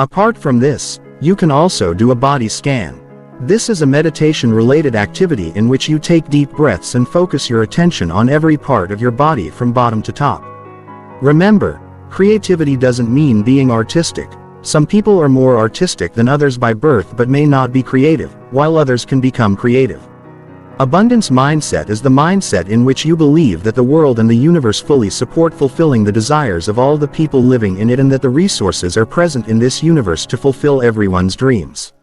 Apart from this, you can also do a body scan. This is a meditation-related activity in which you take deep breaths and focus your attention on every part of your body from bottom to top. Remember, creativity doesn't mean being artistic. Some people are more artistic than others by birth but may not be creative, while others can become creative. Abundance mindset is the mindset in which you believe that the world and the universe fully support fulfilling the desires of all the people living in it and that the resources are present in this universe to fulfill everyone's dreams.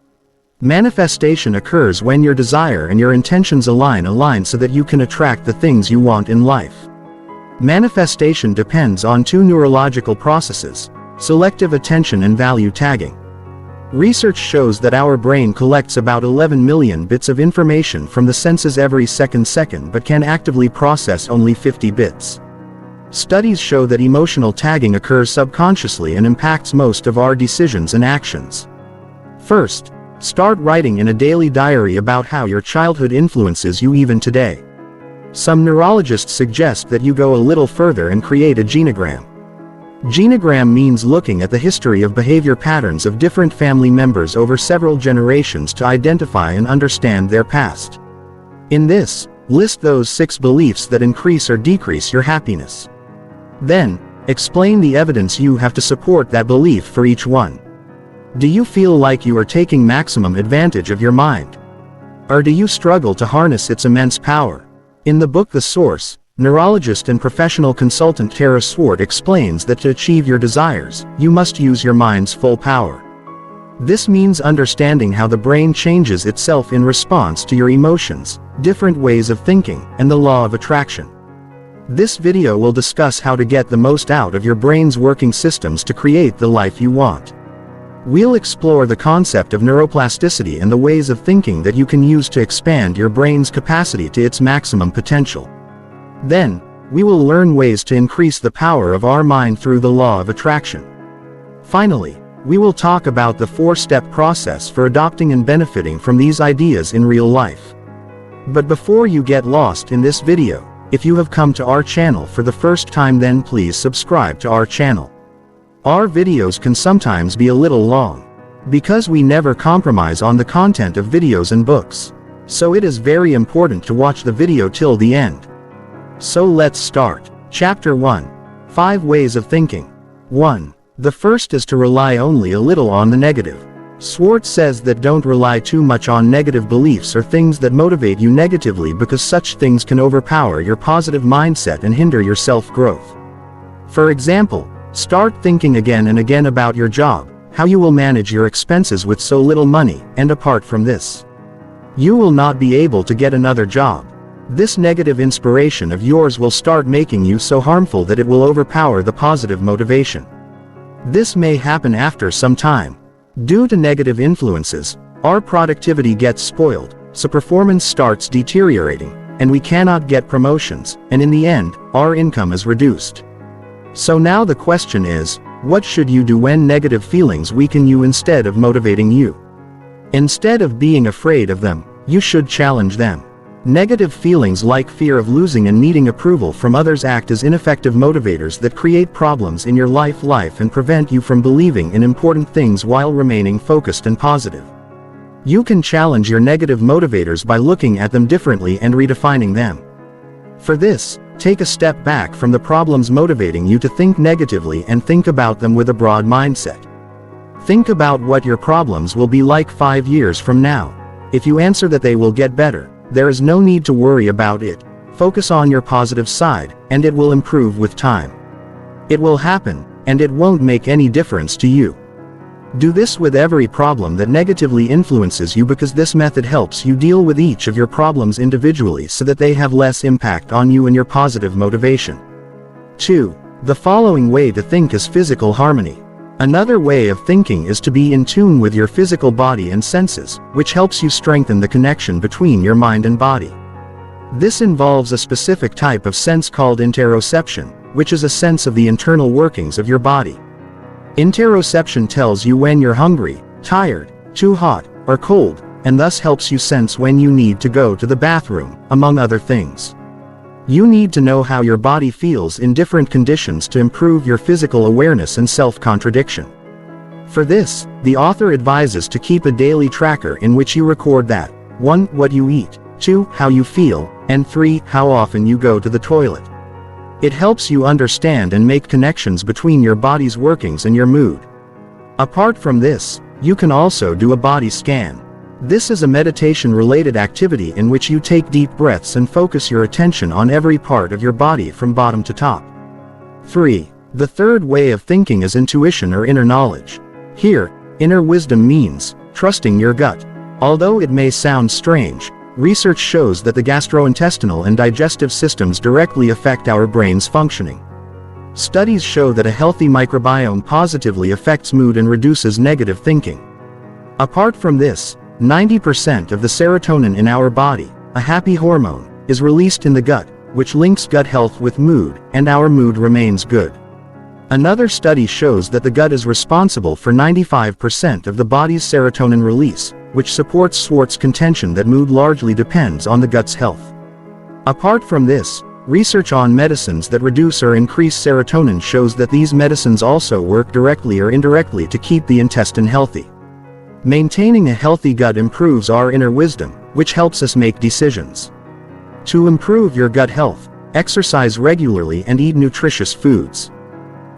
Manifestation occurs when your desire and your intentions align so that you can attract the things you want in life. Manifestation depends on two neurological processes: selective attention and value tagging. Research shows that our brain collects about 11 million bits of information from the senses every second but can actively process only 50 bits. Studies show that emotional tagging occurs subconsciously and impacts most of our decisions and actions. First, start writing in a daily diary about how your childhood influences you even today. Some neurologists suggest that you go a little further and create a genogram. Genogram means looking at the history of behavior patterns of different family members over several generations to identify and understand their past. In this, list those 6 beliefs that increase or decrease your happiness. Then, explain the evidence you have to support that belief for each one. Do you feel like you are taking maximum advantage of your mind? Or do you struggle to harness its immense power? In the book The Source, neurologist and professional consultant Tara Swart explains that to achieve your desires, you must use your mind's full power. This means understanding how the brain changes itself in response to your emotions, different ways of thinking, and the law of attraction. This video will discuss how to get the most out of your brain's working systems to create the life you want. We'll explore the concept of neuroplasticity and the ways of thinking that you can use to expand your brain's capacity to its maximum potential. Then, we will learn ways to increase the power of our mind through the law of attraction. Finally, we will talk about the 4-step process for adopting and benefiting from these ideas in real life. But before you get lost in this video, if you have come to our channel for the first time, then please subscribe to our channel. Our videos can sometimes be a little long, because we never compromise on the content of videos and books. So it is very important to watch the video till the end. So let's start. Chapter 1. 5 Ways of Thinking. 1. The first is to rely only a little on the negative. Swart says that don't rely too much on negative beliefs or things that motivate you negatively, because such things can overpower your positive mindset and hinder your self-growth. For example, start thinking again and again about your job, how you will manage your expenses with so little money, and apart from this, you will not be able to get another job. This negative inspiration of yours will start making you so harmful that it will overpower the positive motivation. This may happen after some time. Due to negative influences, our productivity gets spoiled, so performance starts deteriorating, and we cannot get promotions, and in the end, our income is reduced. So now the question is, what should you do when negative feelings weaken you instead of motivating you? Instead of being afraid of them, you should challenge them. Negative feelings like fear of losing and needing approval from others act as ineffective motivators that create problems in your life and prevent you from believing in important things while remaining focused and positive. You can challenge your negative motivators by looking at them differently and redefining them. For this, take a step back from the problems motivating you to think negatively and think about them with a broad mindset. Think about what your problems will be like 5 years from now. If you answer that they will get better, there is no need to worry about it. Focus on your positive side, and it will improve with time. It will happen, and it won't make any difference to you. Do this with every problem that negatively influences you, because this method helps you deal with each of your problems individually so that they have less impact on you and your positive motivation. 2. The following way to think is physical harmony. Another way of thinking is to be in tune with your physical body and senses, which helps you strengthen the connection between your mind and body. This involves a specific type of sense called interoception, which is a sense of the internal workings of your body. Interoception tells you when you're hungry, tired, too hot, or cold, and thus helps you sense when you need to go to the bathroom, among other things. You need to know how your body feels in different conditions to improve your physical awareness and self-contradiction. For this, the author advises to keep a daily tracker in which you record that 1. What you eat, 2. How you feel, and 3. How often you go to the toilet. It helps you understand and make connections between your body's workings and your mood. Apart from this, you can also do a body scan. This is a meditation-related activity in which you take deep breaths and focus your attention on every part of your body from bottom to top. 3. The third way of thinking is intuition or inner knowledge. Here, inner wisdom means trusting your gut. Although it may sound strange, research shows that the gastrointestinal and digestive systems directly affect our brain's functioning. Studies show that a healthy microbiome positively affects mood and reduces negative thinking. Apart from this, 90% of the serotonin in our body, a happy hormone, is released in the gut, which links gut health with mood, and our mood remains good. Another study shows that the gut is responsible for 95% of the body's serotonin release, which supports Swart's contention that mood largely depends on the gut's health. Apart from this, research on medicines that reduce or increase serotonin shows that these medicines also work directly or indirectly to keep the intestine healthy. Maintaining a healthy gut improves our inner wisdom, which helps us make decisions. To improve your gut health, exercise regularly and eat nutritious foods.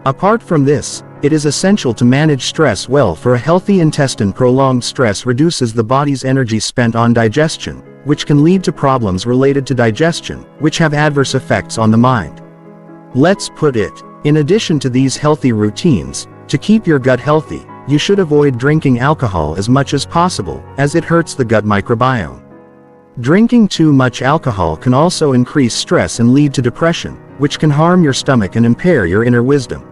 Apart from this, it is essential to manage stress well for a healthy intestine. Prolonged stress reduces the body's energy spent on digestion, which can lead to problems related to digestion, which have adverse effects on the mind. Let's put it, in addition to these healthy routines, to keep your gut healthy, you should avoid drinking alcohol as much as possible, as it hurts the gut microbiome. Drinking too much alcohol can also increase stress and lead to depression, which can harm your stomach and impair your inner wisdom.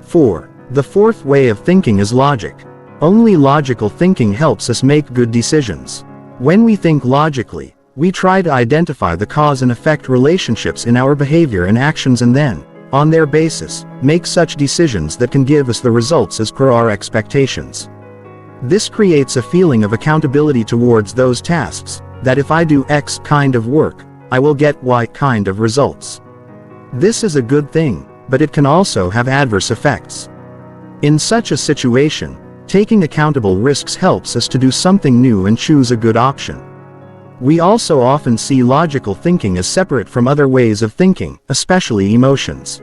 4. The fourth way of thinking is logic. Only logical thinking helps us make good decisions. When we think logically, we try to identify the cause and effect relationships in our behavior and actions and then, on their basis, make such decisions that can give us the results as per our expectations. This creates a feeling of accountability towards those tasks, that if I do X kind of work, I will get Y kind of results. This is a good thing, but it can also have adverse effects. In such a situation, taking accountable risks helps us to do something new and choose a good option. We also often see logical thinking as separate from other ways of thinking, especially emotions.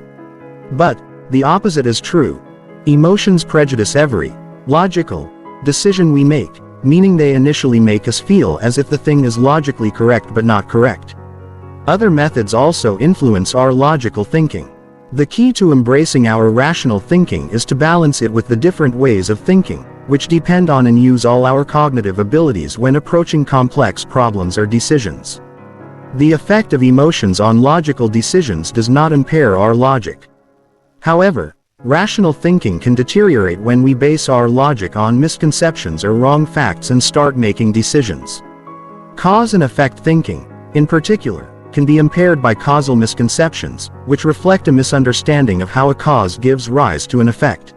But the opposite is true. Emotions prejudice every logical decision we make, meaning they initially make us feel as if the thing is logically correct but not correct. Other methods also influence our logical thinking. The key to embracing our rational thinking is to balance it with the different ways of thinking, which depend on and use all our cognitive abilities when approaching complex problems or decisions. The effect of emotions on logical decisions does not impair our logic. However, rational thinking can deteriorate when we base our logic on misconceptions or wrong facts and start making decisions. Cause and effect thinking, in particular, can be impaired by causal misconceptions, which reflect a misunderstanding of how a cause gives rise to an effect.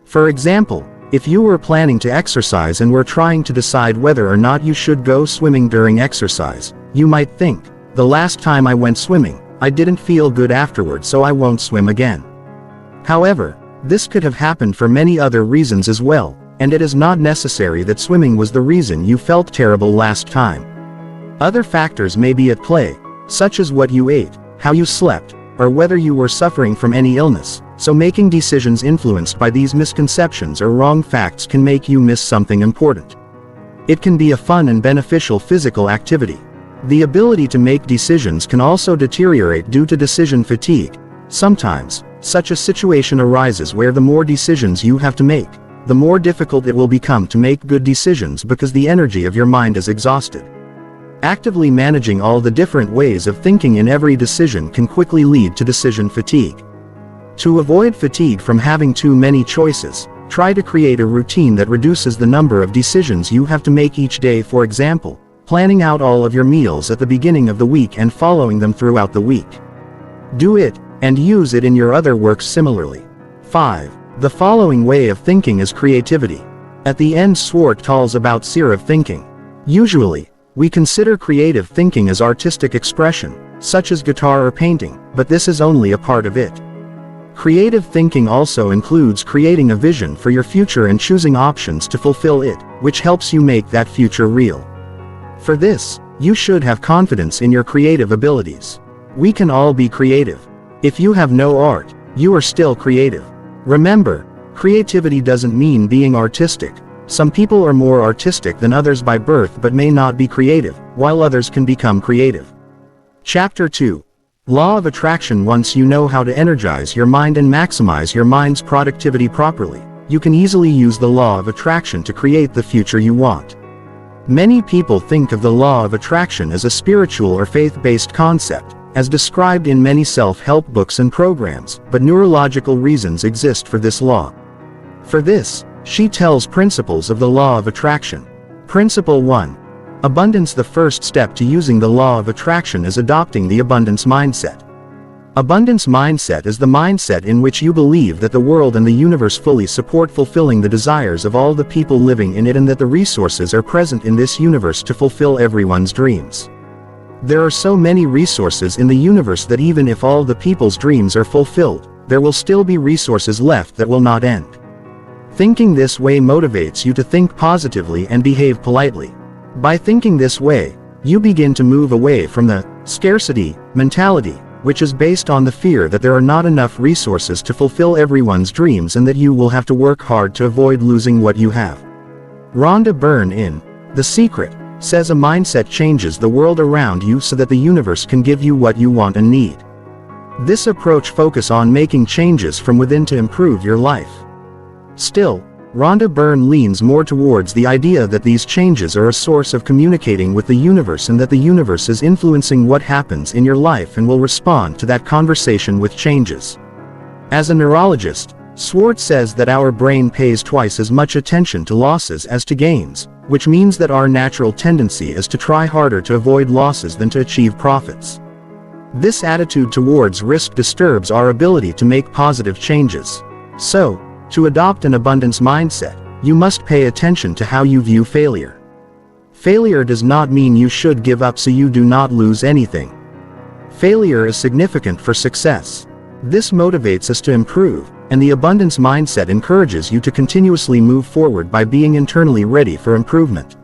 For example, if you were planning to exercise and were trying to decide whether or not you should go swimming during exercise, you might think, the last time I went swimming, I didn't feel good afterwards, so I won't swim again. However, this could have happened for many other reasons as well, and it is not necessary that swimming was the reason you felt terrible last time. Other factors may be at play, such as what you ate, how you slept, or whether you were suffering from any illness, so making decisions influenced by these misconceptions or wrong facts can make you miss something important. It can be a fun and beneficial physical activity. The ability to make decisions can also deteriorate due to decision fatigue. Sometimes, such a situation arises where the more decisions you have to make, the more difficult it will become to make good decisions because the energy of your mind is exhausted. Actively managing all the different ways of thinking in every decision can quickly lead to decision fatigue. To avoid fatigue from having too many choices, try to create a routine that reduces the number of decisions you have to make each day. For example, planning out all of your meals at the beginning of the week and following them throughout the week. Do it, and use it in your other works similarly. 5. The following way of thinking is creativity. At the end, Swart tells about sphere of thinking. Usually, we consider creative thinking as artistic expression, such as guitar or painting, but this is only a part of it. Creative thinking also includes creating a vision for your future and choosing options to fulfill it, which helps you make that future real. For this, you should have confidence in your creative abilities. We can all be creative. If you have no art, you are still creative. Remember, creativity doesn't mean being artistic. Some people are more artistic than others by birth but may not be creative, while others can become creative. Chapter 2. Law of Attraction. Once you know how to energize your mind and maximize your mind's productivity properly, you can easily use the law of attraction to create the future you want. Many people think of the law of attraction as a spiritual or faith-based concept, as described in many self-help books and programs, but neurological reasons exist for this law. For this, she tells principles of the law of attraction. Principle 1. Abundance. The first step to using the law of attraction is adopting the abundance mindset. Abundance mindset is the mindset in which you believe that the world and the universe fully support fulfilling the desires of all the people living in it and that the resources are present in this universe to fulfill everyone's dreams. There are so many resources in the universe that even if all the people's dreams are fulfilled, there will still be resources left that will not end. Thinking this way motivates you to think positively and behave politely. By thinking this way, you begin to move away from the scarcity mentality, which is based on the fear that there are not enough resources to fulfill everyone's dreams and that you will have to work hard to avoid losing what you have. Rhonda Byrne in The Secret says a mindset changes the world around you so that the universe can give you what you want and need. This approach focuses on making changes from within to improve your life. Still, Rhonda Byrne leans more towards the idea that these changes are a source of communicating with the universe and that the universe is influencing what happens in your life and will respond to that conversation with changes. As a neurologist, Swart says that our brain pays twice as much attention to losses as to gains, which means that our natural tendency is to try harder to avoid losses than to achieve profits. This attitude towards risk disturbs our ability to make positive changes. So, to adopt an abundance mindset, you must pay attention to how you view failure. Failure does not mean you should give up so you do not lose anything. Failure is significant for success. This motivates us to improve, and the abundance mindset encourages you to continuously move forward by being internally ready for improvement.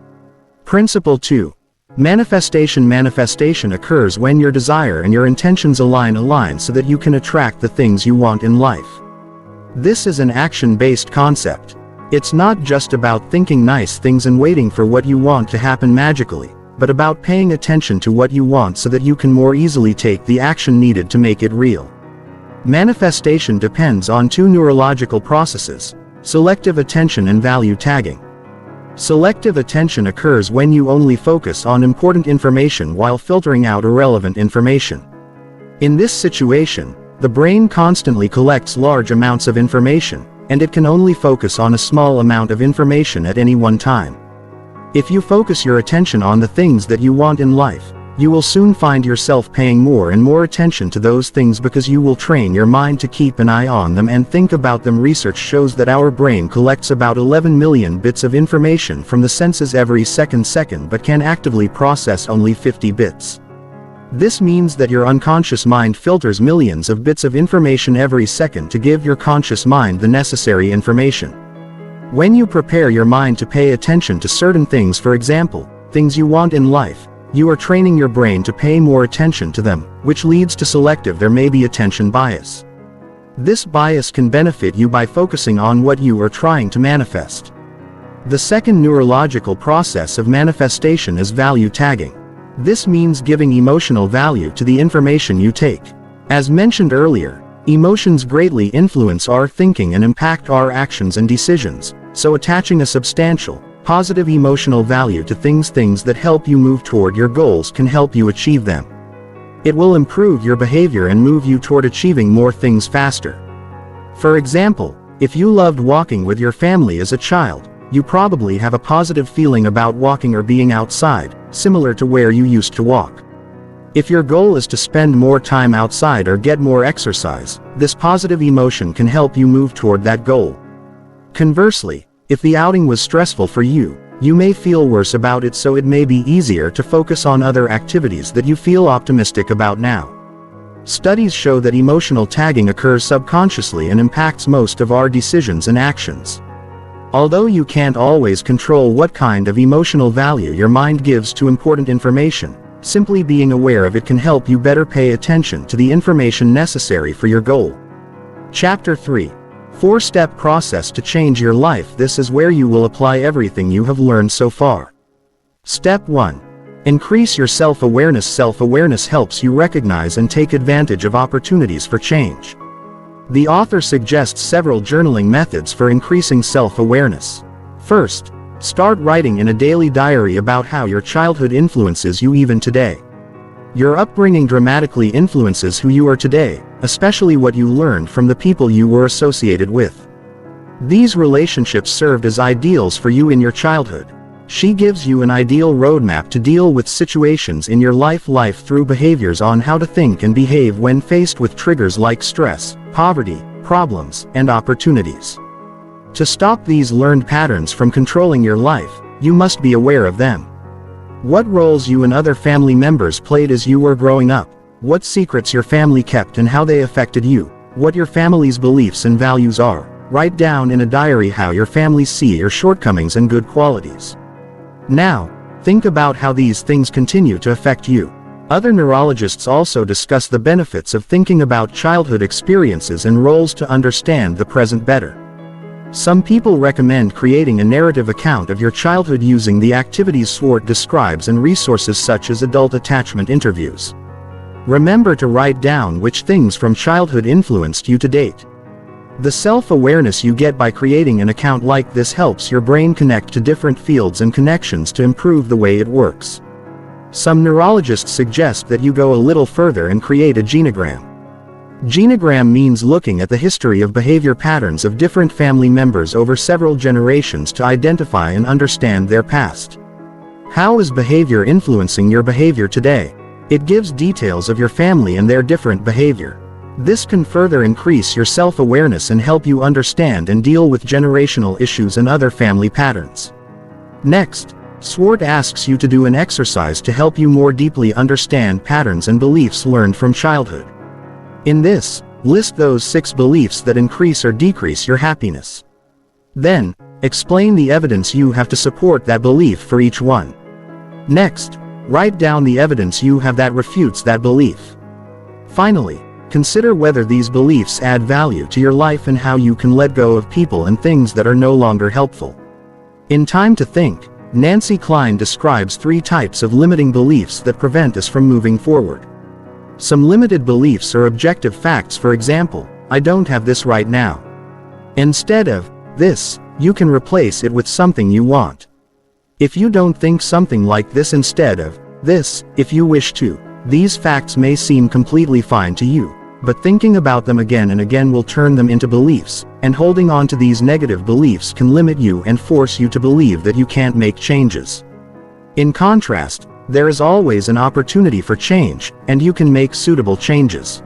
Principle 2. Manifestation. Manifestation occurs when your desire and your intentions align so that you can attract the things you want in life. This is an action-based concept. It's not just about thinking nice things and waiting for what you want to happen magically, but about paying attention to what you want so that you can more easily take the action needed to make it real. Manifestation depends on two neurological processes: selective attention and value tagging. Selective attention occurs when you only focus on important information while filtering out irrelevant information. In this situation, the brain constantly collects large amounts of information, and it can only focus on a small amount of information at any one time. If you focus your attention on the things that you want in life, you will soon find yourself paying more and more attention to those things because you will train your mind to keep an eye on them and think about them. Research shows that our brain collects about 11 million bits of information from the senses every second but can actively process only 50 bits. This means that your unconscious mind filters millions of bits of information every second to give your conscious mind the necessary information. When you prepare your mind to pay attention to certain things, for example, things you want in life, you are training your brain to pay more attention to them, which leads to selective there may be attention bias. This bias can benefit you by focusing on what you are trying to manifest. The second neurological process of manifestation is value tagging. This means giving emotional value to the information you take. As mentioned earlier, emotions greatly influence our thinking and impact our actions and decisions, so attaching a substantial, positive emotional value to things that help you move toward your goals can help you achieve them. It will improve your behavior and move you toward achieving more things faster. For example, if you loved walking with your family as a child, you probably have a positive feeling about walking or being outside, similar to where you used to walk. If your goal is to spend more time outside or get more exercise, this positive emotion can help you move toward that goal. Conversely, if the outing was stressful for you, you may feel worse about it, so it may be easier to focus on other activities that you feel optimistic about now. Studies show that emotional tagging occurs subconsciously and impacts most of our decisions and actions. Although you can't always control what kind of emotional value your mind gives to important information, simply being aware of it can help you better pay attention to the information necessary for your goal. Chapter 3. 4-step process to change your life. This is where you will apply everything you have learned so far. Step 1. Increase your self-awareness. Self-awareness helps you recognize and take advantage of opportunities for change. The author suggests several journaling methods for increasing self-awareness. First, start writing in a daily diary about how your childhood influences you even today. Your upbringing dramatically influences who you are today, especially what you learned from the people you were associated with. These relationships served as ideals for you in your childhood. She gives you an ideal roadmap to deal with situations in your life through behaviors on how to think and behave when faced with triggers like stress, poverty, problems, and opportunities. To stop these learned patterns from controlling your life, you must be aware of them. What roles you and other family members played as you were growing up, what secrets your family kept and how they affected you, what your family's beliefs and values are. Write down in a diary how your family see your shortcomings and good qualities. Now, think about how these things continue to affect you. Other neurologists also discuss the benefits of thinking about childhood experiences and roles to understand the present better. Some people recommend creating a narrative account of your childhood using the activities Swart describes and resources such as adult attachment interviews. Remember to write down which things from childhood influenced you to date. The self-awareness you get by creating an account like this helps your brain connect to different fields and connections to improve the way it works. Some neurologists suggest that you go a little further and create a genogram. Genogram means looking at the history of behavior patterns of different family members over several generations to identify and understand their past. How is behavior influencing your behavior today? It gives details of your family and their different behavior. This can further increase your self-awareness and help you understand and deal with generational issues and other family patterns. Next, Swart asks you to do an exercise to help you more deeply understand patterns and beliefs learned from childhood. In this, list those 6 beliefs that increase or decrease your happiness. Then, explain the evidence you have to support that belief for each one. Next, write down the evidence you have that refutes that belief. Finally, consider whether these beliefs add value to your life and how you can let go of people and things that are no longer helpful. In Time to Think, Nancy Klein describes 3 types of limiting beliefs that prevent us from moving forward. Some limited beliefs are objective facts. For example, I don't have this right now. Instead of this, you can replace it with something you want. If you don't think something like this instead of this, if you wish to, these facts may seem completely fine to you, but thinking about them again and again will turn them into beliefs, and holding on to these negative beliefs can limit you and force you to believe that you can't make changes. In contrast, there is always an opportunity for change, and you can make suitable changes.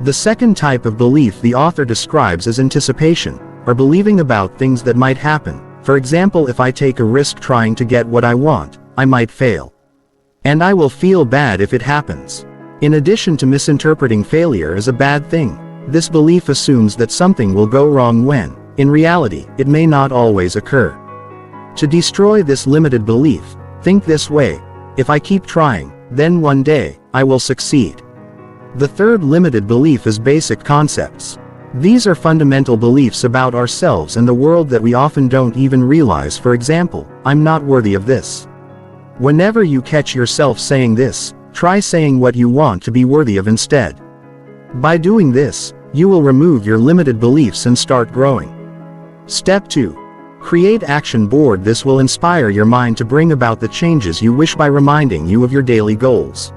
The second type of belief the author describes as anticipation, or believing about things that might happen. For example, if I take a risk trying to get what I want, I might fail. And I will feel bad if it happens. In addition to misinterpreting failure as a bad thing, this belief assumes that something will go wrong when, in reality, it may not always occur. To destroy this limited belief, think this way: if I keep trying, then one day, I will succeed. The third limited belief is basic concepts. These are fundamental beliefs about ourselves and the world that we often don't even realize. For example, I'm not worthy of this. Whenever you catch yourself saying this, try saying what you want to be worthy of instead. By doing this, you will remove your limited beliefs and start growing. Step 2. Create action board. This will inspire your mind to bring about the changes you wish by reminding you of your daily goals.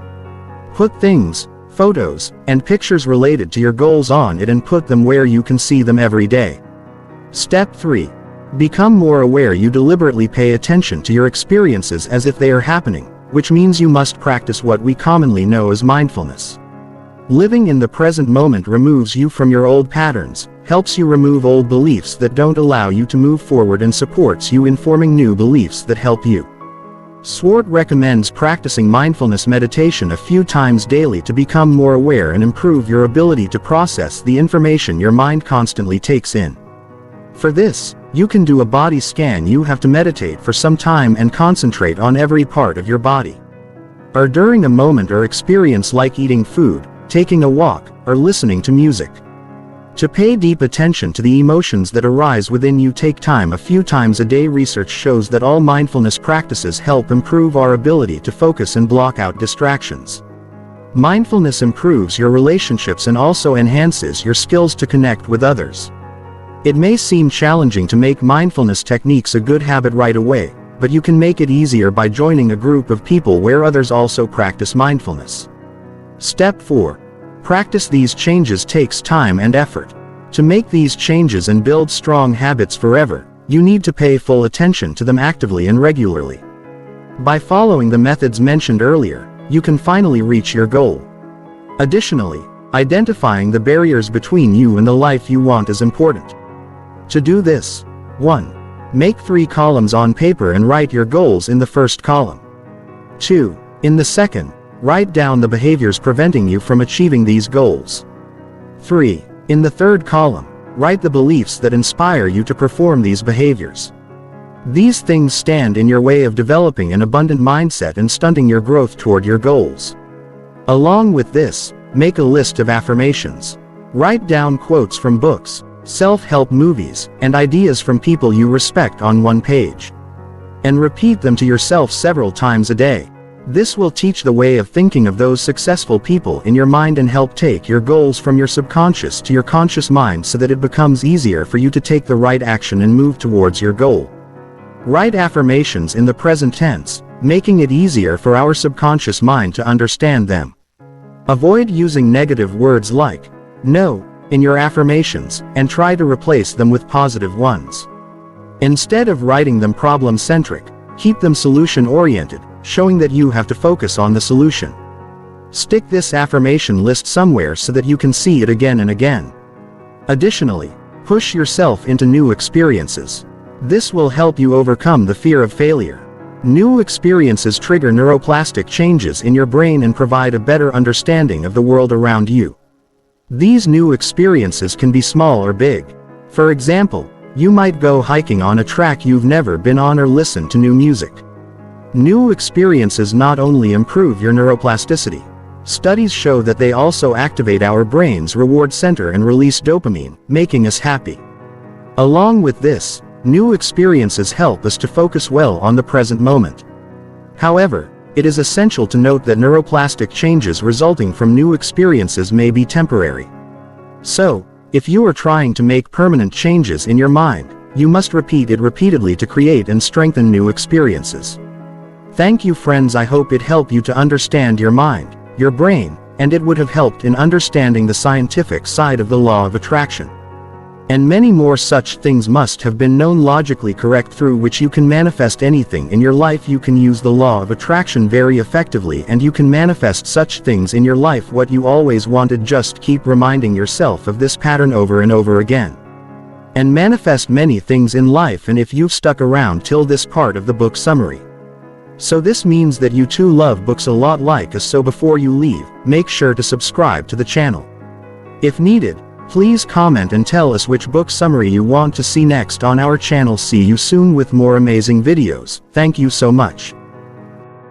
Put things, photos, and pictures related to your goals on it and put them where you can see them every day. Step 3. Become more aware. You deliberately pay attention to your experiences as if they are happening, which means you must practice what we commonly know as mindfulness. Living in the present moment removes you from your old patterns, helps you remove old beliefs that don't allow you to move forward, and supports you in forming new beliefs that help you. Swart recommends practicing mindfulness meditation a few times daily to become more aware and improve your ability to process the information your mind constantly takes in. For this, you can do a body scan. You have to meditate for some time and concentrate on every part of your body. Or during a moment or experience like eating food, taking a walk, or listening to music. To pay deep attention to the emotions that arise within you, take time a few times a day. Research shows that all mindfulness practices help improve our ability to focus and block out distractions. Mindfulness improves your relationships and also enhances your skills to connect with others. It may seem challenging to make mindfulness techniques a good habit right away, but you can make it easier by joining a group of people where others also practice mindfulness. Step 4. Practice these changes takes time and effort. To make these changes and build strong habits forever, you need to pay full attention to them actively and regularly. By following the methods mentioned earlier, you can finally reach your goal. Additionally, identifying the barriers between you and the life you want is important. To do this, 1. Make 3 columns on paper and write your goals in the first column. 2. In the second, write down the behaviors preventing you from achieving these goals. 3. In the third column, write the beliefs that inspire you to perform these behaviors. These things stand in your way of developing an abundant mindset and stunting your growth toward your goals. Along with this, make a list of affirmations. Write down quotes from books, self-help movies, and ideas from people you respect on one page. And repeat them to yourself several times a day. This will teach the way of thinking of those successful people in your mind and help take your goals from your subconscious to your conscious mind so that it becomes easier for you to take the right action and move towards your goal. Write affirmations in the present tense, making it easier for our subconscious mind to understand them. Avoid using negative words like no in your affirmations, and try to replace them with positive ones. Instead of writing them problem-centric, keep them solution-oriented, showing that you have to focus on the solution. Stick this affirmation list somewhere so that you can see it again and again. Additionally, push yourself into new experiences. This will help you overcome the fear of failure. New experiences trigger neuroplastic changes in your brain and provide a better understanding of the world around you. These new experiences can be small or big. For example, you might go hiking on a track you've never been on or listen to new music. New experiences not only improve your neuroplasticity. Studies show that they also activate our brain's reward center and release dopamine, making us happy. Along with this, new experiences help us to focus well on the present moment. However, it is essential to note that neuroplastic changes resulting from new experiences may be temporary. So, if you are trying to make permanent changes in your mind, you must repeat it repeatedly to create and strengthen new experiences. Thank you friends, I hope it helped you to understand your mind, your brain, and it would have helped in understanding the scientific side of the law of attraction. And many more such things must have been known logically correct through which you can manifest anything in your life. You can use the law of attraction very effectively and you can manifest such things in your life what you always wanted. Just keep reminding yourself of this pattern over and over again. And manifest many things in life. And if you've stuck around till this part of the book summary, so this means that you too love books a lot like us. So before you leave, make sure to subscribe to the channel. If needed, please comment and tell us which book summary you want to see next on our channel. See you soon with more amazing videos. Thank you so much.